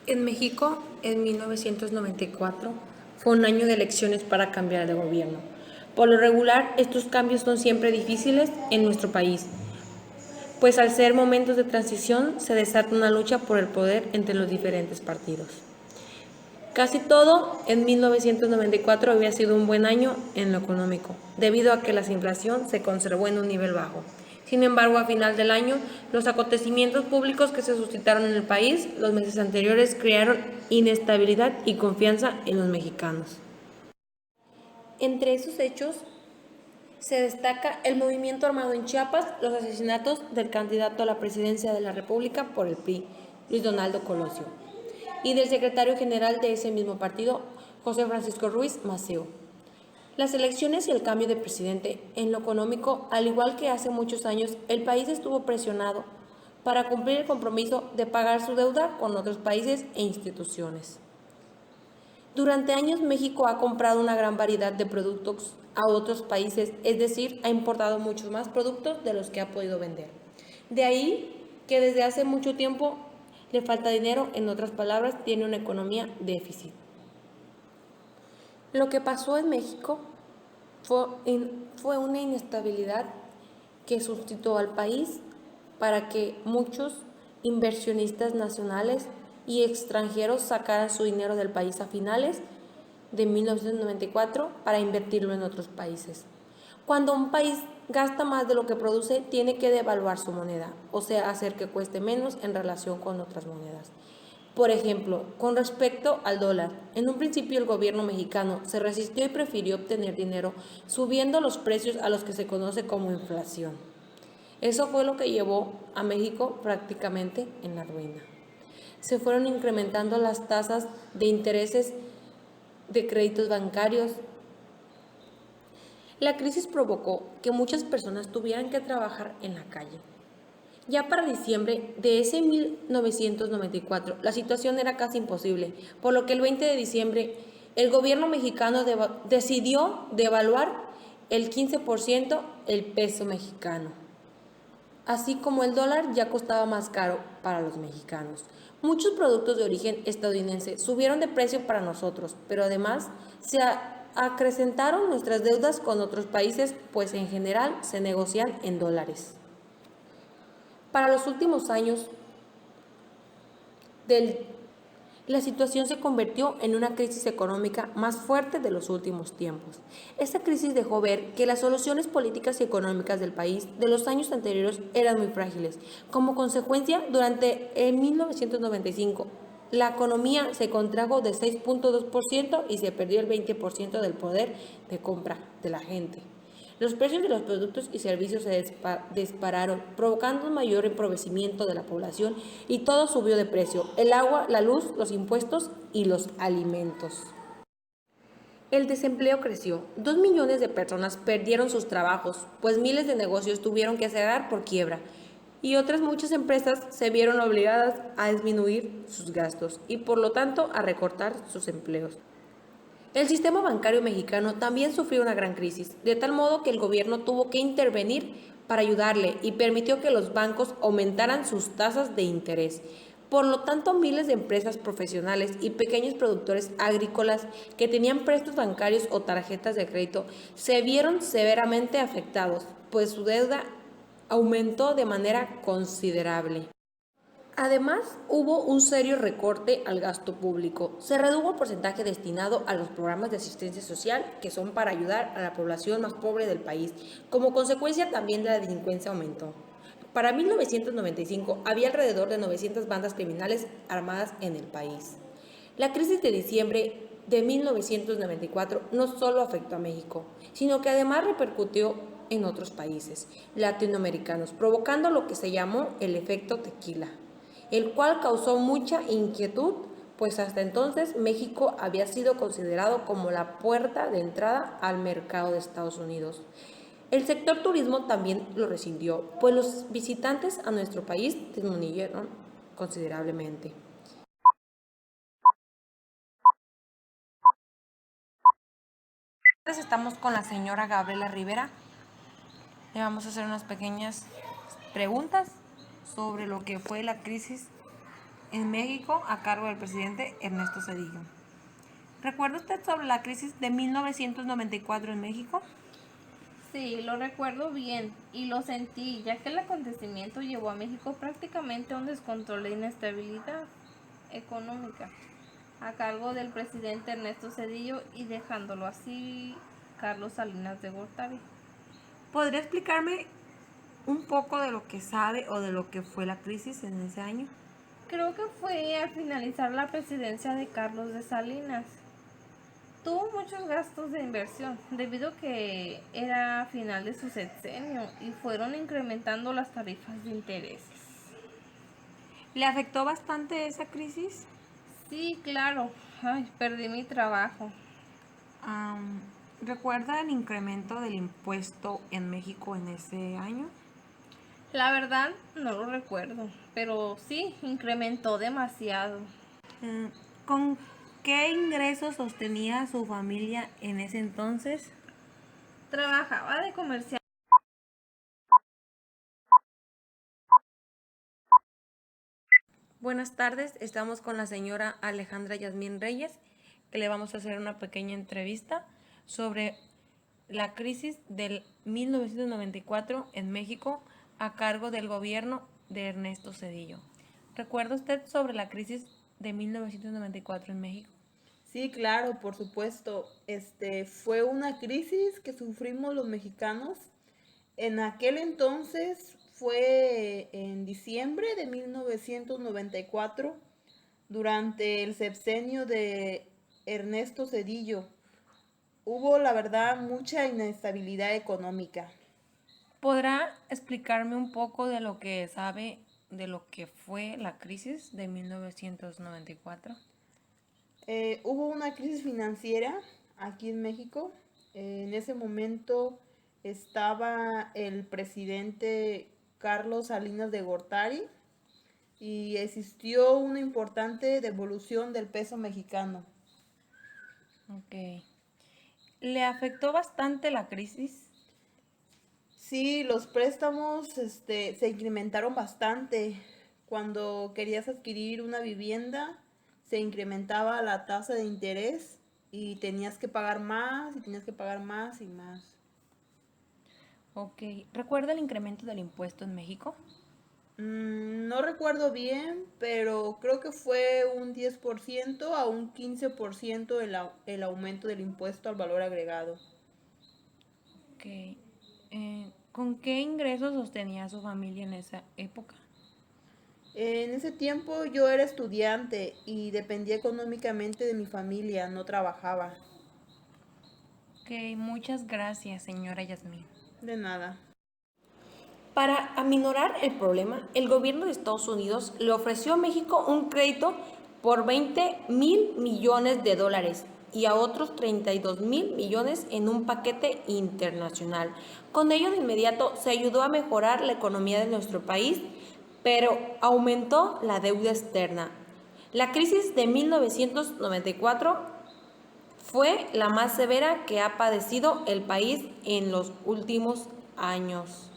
En México, en 1994, fue un año de elecciones para cambiar de gobierno. Por lo regular, estos cambios son siempre difíciles en nuestro país, pues al ser momentos de transición se desata una lucha por el poder entre los diferentes partidos. Casi todo en 1994 había sido un buen año en lo económico, debido a que la inflación se conservó en un nivel bajo. Sin embargo, a final del año, los acontecimientos públicos que se suscitaron en el país los meses anteriores crearon inestabilidad y confianza en los mexicanos. Entre esos hechos se destaca el movimiento armado en Chiapas, los asesinatos del candidato a la presidencia de la República por el PRI, Luis Donaldo Colosio, y del secretario general de ese mismo partido, José Francisco Ruiz Maceo. Las elecciones y el cambio de presidente en lo económico, al igual que hace muchos años, el país estuvo presionado para cumplir el compromiso de pagar su deuda con otros países e instituciones. Durante años México ha comprado una gran variedad de productos a otros países, es decir, ha importado muchos más productos de los que ha podido vender. De ahí que desde hace mucho tiempo le falta dinero, en otras palabras, tiene una economía déficit. Lo que pasó en México fue una inestabilidad que suscitó al país para que muchos inversionistas nacionales y extranjeros sacaran su dinero del país a finales de 1994 para invertirlo en otros países. Cuando un país gasta más de lo que produce, tiene que devaluar su moneda, o sea, hacer que cueste menos en relación con otras monedas. Por ejemplo, con respecto al dólar, en un principio el gobierno mexicano se resistió y prefirió obtener dinero subiendo los precios a los que se conoce como inflación. Eso fue lo que llevó a México prácticamente en la ruina. Se fueron incrementando las tasas de intereses de créditos bancarios. La crisis provocó que muchas personas tuvieran que trabajar en la calle. Ya para diciembre de ese 1994, la situación era casi imposible, por lo que el 20 de diciembre el gobierno mexicano decidió devaluar el 15% el peso mexicano. Así como el dólar ya costaba más caro para los mexicanos. Muchos productos de origen estadounidense subieron de precio para nosotros, pero además se acrecentaron nuestras deudas con otros países, pues en general se negocian en dólares. Para los últimos años, la situación se convirtió en una crisis económica más fuerte de los últimos tiempos. Esta crisis dejó ver que las soluciones políticas y económicas del país de los años anteriores eran muy frágiles. Como consecuencia, durante 1995, la economía se contrajo de 6.2% y se perdió el 20% del poder de compra de la gente. Los precios de los productos y servicios se dispararon, provocando un mayor empobrecimiento de la población y todo subió de precio: el agua, la luz, los impuestos y los alimentos. El desempleo creció. 2 millones de personas perdieron sus trabajos, pues miles de negocios tuvieron que cerrar por quiebra y otras muchas empresas se vieron obligadas a disminuir sus gastos y por lo tanto a recortar sus empleos. El sistema bancario mexicano también sufrió una gran crisis, de tal modo que el gobierno tuvo que intervenir para ayudarle y permitió que los bancos aumentaran sus tasas de interés. Por lo tanto, miles de empresas profesionales y pequeños productores agrícolas que tenían préstamos bancarios o tarjetas de crédito se vieron severamente afectados, pues su deuda aumentó de manera considerable. Además, hubo un serio recorte al gasto público. Se redujo el porcentaje destinado a los programas de asistencia social, que son para ayudar a la población más pobre del país. Como consecuencia, también la delincuencia aumentó. Para 1995 había alrededor de 900 bandas criminales armadas en el país. La crisis de diciembre de 1994 no solo afectó a México, sino que además repercutió en otros países latinoamericanos, provocando lo que se llamó el efecto tequila, el cual causó mucha inquietud, pues hasta entonces México había sido considerado como la puerta de entrada al mercado de Estados Unidos. El sector turismo también lo resintió, pues los visitantes a nuestro país disminuyeron considerablemente. Estamos con la señora Gabriela Rivera. Le vamos a hacer unas pequeñas preguntas sobre lo que fue la crisis en México a cargo del presidente Ernesto Zedillo. ¿Recuerda usted sobre la crisis de 1994 en México? Sí, lo recuerdo bien y lo sentí, ya que el acontecimiento llevó a México prácticamente a un descontrol de inestabilidad económica a cargo del presidente Ernesto Zedillo y dejándolo así Carlos Salinas de Gortari. ¿Podría explicarme un poco de lo que sabe o de lo que fue la crisis en ese año? Creo que fue al finalizar la presidencia de Carlos de Salinas. Tuvo muchos gastos de inversión debido a que era final de su sexenio y fueron incrementando las tarifas de intereses. ¿Le afectó bastante esa crisis? Sí, claro. Ay, perdí mi trabajo. Am, ¿Recuerda el incremento del impuesto en México en ese año? La verdad no lo recuerdo, pero sí, incrementó demasiado. Mm, ¿Con qué ingresos sostenía su familia en ese entonces? Trabajaba de comercial. Buenas tardes, estamos con la señora Alejandra Yasmín Reyes, que le vamos a hacer una pequeña entrevista sobre la crisis del 1994 en México a cargo del gobierno de Ernesto Zedillo. ¿Recuerda usted sobre la crisis de 1994 en México? Sí, claro, por supuesto. Fue una crisis que sufrimos los mexicanos. En aquel entonces fue en diciembre de 1994, durante el sexenio de Ernesto Zedillo. Hubo, la verdad, mucha inestabilidad económica. ¿Podrá explicarme un poco de lo que sabe de lo que fue la crisis de 1994? Hubo una crisis financiera aquí en México. En ese momento estaba el presidente Carlos Salinas de Gortari y existió una importante devolución del peso mexicano. Ok. ¿Le afectó bastante la crisis? Sí, los préstamos se incrementaron bastante. Cuando querías adquirir una vivienda, se incrementaba la tasa de interés y tenías que pagar más y tenías que pagar más y más. Ok. ¿Recuerda el incremento del impuesto en México? No recuerdo bien, pero creo que fue un 10% a un 15% el aumento del impuesto al valor agregado. Ok. ¿Con qué ingresos sostenía su familia en esa época? En ese tiempo yo era estudiante y dependía económicamente de mi familia, no trabajaba. Ok, muchas gracias, señora Yasmín. De nada. Para aminorar el problema, el gobierno de Estados Unidos le ofreció a México un crédito por 20 mil millones de dólares y a otros 32 mil millones en un paquete internacional. Con ello, de inmediato se ayudó a mejorar la economía de nuestro país, pero aumentó la deuda externa. La crisis de 1994 fue la más severa que ha padecido el país en los últimos años.